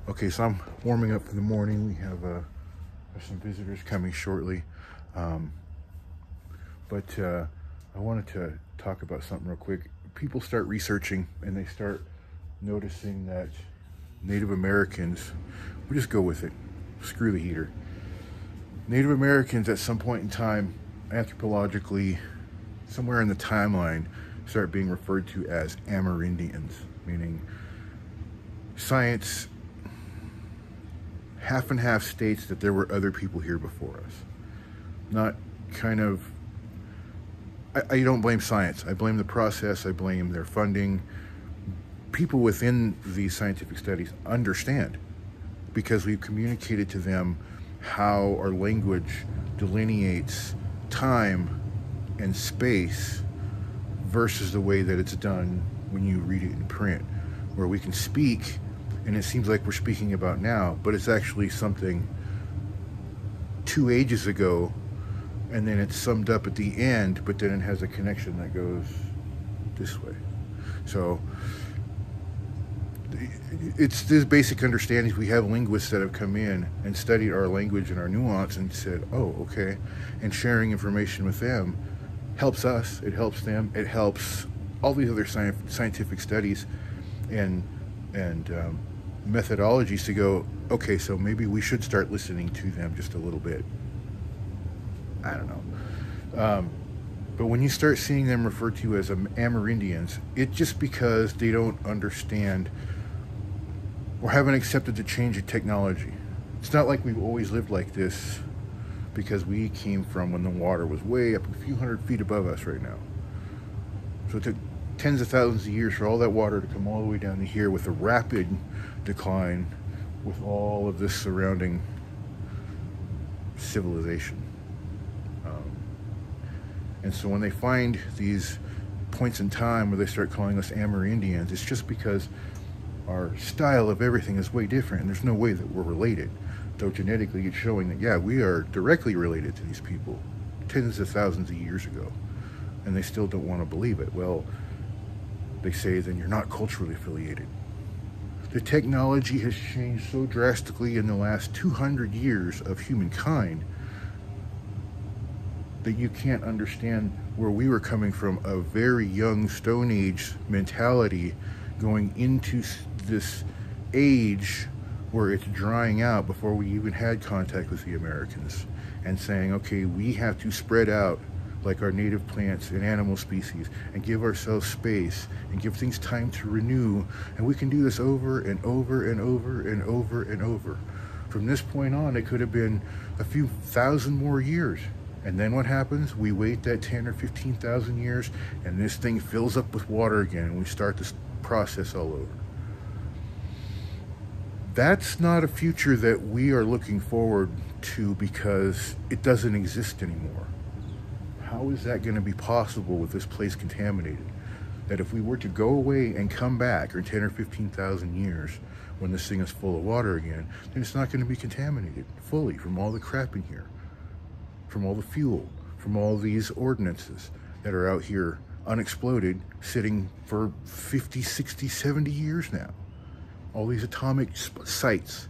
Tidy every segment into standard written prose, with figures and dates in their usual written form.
Okay, so I'm warming up for the morning. We have some visitors coming shortly. Um, but I wanted to talk about something real quick. People start researching and they start noticing that Native Americans, we'll just go with it, screw the heater. Native Americans at some point in time, anthropologically, somewhere in the timeline, start being referred to as Amerindians, meaning science half and half states that there were other people here before us. Not kind of, I don't blame science. I blame the process. I blame their funding. People within these scientific studies understand because we've communicated to them how our language delineates time and space versus the way that it's done when you read it in print, where we can speak and it seems like we're speaking about now, but it's actually something 2 ages ago, and then it's summed up at the end, but then it has a connection that goes this way. So it's this basic understanding. We have linguists that have come in and studied our language and our nuance and said, oh, okay, and sharing information with them helps us, it helps them, it helps all these other scientific studies and methodologies to go, okay, so maybe we should start listening to them just a little bit. I don't know. But when you start seeing them referred to as Amerindians, it's just because they don't understand or haven't accepted the change of technology. It's not like we've always lived like this because we came from when the water was way up a few hundred feet above us right now. So it took tens of thousands of years for all that water to come all the way down to here with a rapid decline with all of this surrounding civilization. And so when they find these points in time where they start calling us Amerindians, it's just because our style of everything is way different and there's no way that we're related. Though genetically it's showing that, yeah, we are directly related to these people tens of thousands of years ago. And they still don't want to believe it. Well, they say then you're not culturally affiliated. The technology has changed so drastically in the last 200 years of humankind that you can't understand where we were coming from, a very young Stone Age mentality going into this age where it's drying out before we even had contact with the Americans, and saying, okay, we have to spread out like our native plants and animal species and give ourselves space and give things time to renew, and we can do this over and over and over and over and over. From this point on, it could have been a few thousand more years. And then what happens? We wait that 10 or 15,000 years and this thing fills up with water again and we start this process all over. That's not a future that we are looking forward to because it doesn't exist anymore. How is that going to be possible with this place contaminated? That if we were to go away and come back in 10 or 15,000 years when this thing is full of water again, then it's not going to be contaminated fully from all the crap in here. From all the fuel, from all these ordinances that are out here unexploded, sitting for 50, 60, 70 years now. All these atomic sites,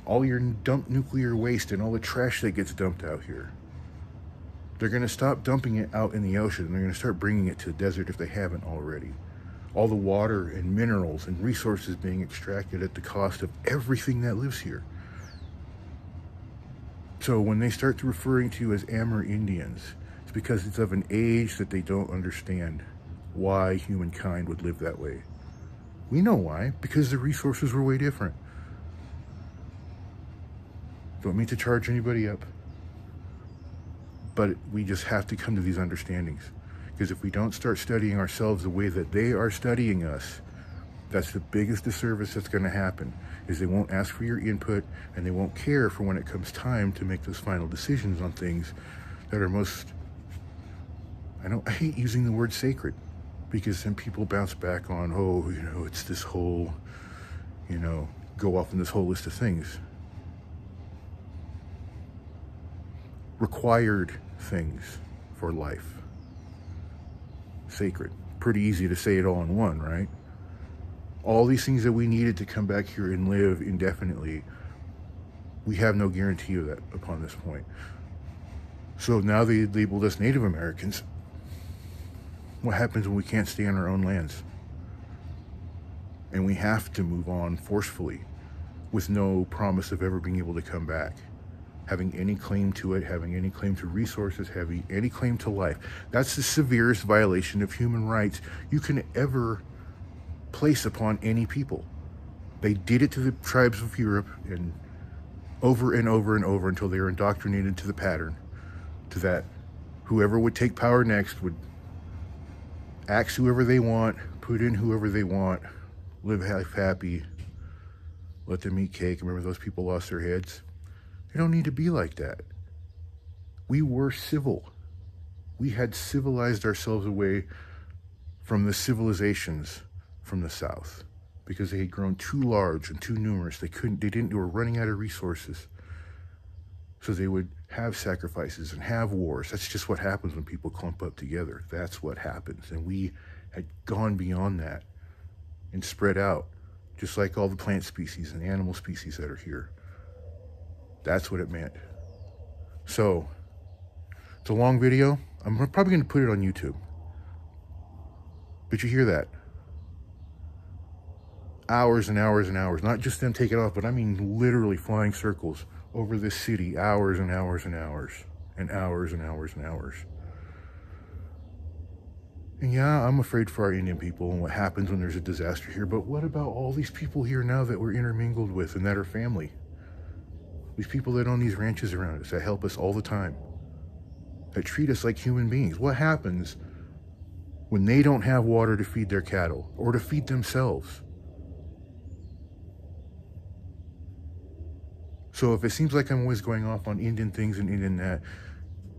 all your dumped nuclear waste and all the trash that gets dumped out here. They're going to stop dumping it out in the ocean and they're going to start bringing it to the desert if they haven't already. All the water and minerals and resources being extracted at the cost of everything that lives here. So when they start referring to you as Amerindians, it's because it's of an age that they don't understand why humankind would live that way. We know why, because the resources were way different. Don't mean to charge anybody up, but we just have to come to these understandings. Because if we don't start studying ourselves the way that they are studying us, that's the biggest disservice that's going to happen, is they won't ask for your input and they won't care for when it comes time to make those final decisions on things that are most, I hate using the word sacred, because then people bounce back on, oh, it's this whole, go off on this whole list of things. Required things for life. Sacred. Pretty easy to say it all in one, right? All these things that we needed to come back here and live indefinitely, we have no guarantee of that upon this point. So now they labeled us Native Americans. What happens when we can't stay on our own lands? And we have to move on forcefully with no promise of ever being able to come back, having any claim to it, having any claim to resources, having any claim to life. That's the severest violation of human rights you can ever place upon any people. They did it to the tribes of Europe, and over and over and over until they were indoctrinated to the pattern, to that whoever would take power next would axe whoever they want, put in whoever they want, live happy, let them eat cake. Remember those people lost their heads? They don't need to be like that. We were civil. We had civilized ourselves away from the civilizations from the South because they had grown too large and too numerous. They were running out of resources. So they would have sacrifices and have wars. That's just what happens when people clump up together. That's what happens. And we had gone beyond that and spread out, just like all the plant species and animal species that are here. That's what it meant. So, it's a long video. I'm probably going to put it on YouTube. But you hear that? Hours and hours and hours. Not just them taking off, but I mean literally flying circles over this city. Hours and hours and hours. And hours and hours and hours. And yeah, I'm afraid for our Indian people and what happens when there's a disaster here. But what about all these people here now that we're intermingled with and that are family? These people that own these ranches around us, that help us all the time, that treat us like human beings. What happens when they don't have water to feed their cattle or to feed themselves? So if it seems like I'm always going off on Indian things and Indian that,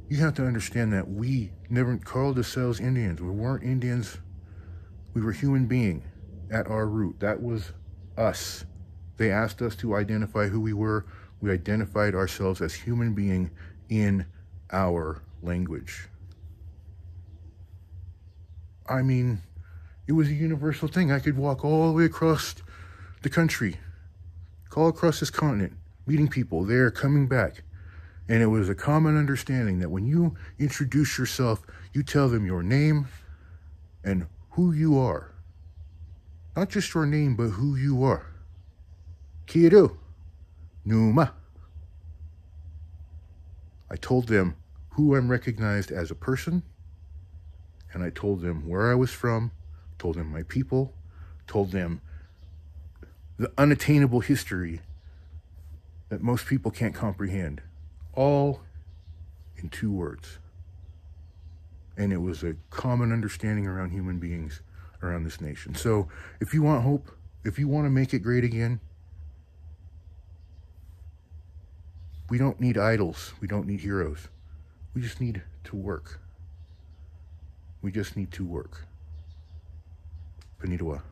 you have to understand that we never called ourselves Indians. We weren't Indians. We were human being at our root. That was us. They asked us to identify who we were. We identified ourselves as human being in our language. I mean, it was a universal thing. I could walk all the way across the country, all across this continent, meeting people there, coming back. And it was a common understanding that when you introduce yourself, you tell them your name and who you are. Not just your name, but who you are. Kiru. Numa. I told them who I'm recognized as a person, and I told them where I was from, told them my people, told them the unattainable history that most people can't comprehend. All in 2 words. And it was a common understanding around human beings around this nation. So if you want hope, if you want to make it great again, we don't need idols. We don't need heroes. We just need to work. We just need to work. Panitawa.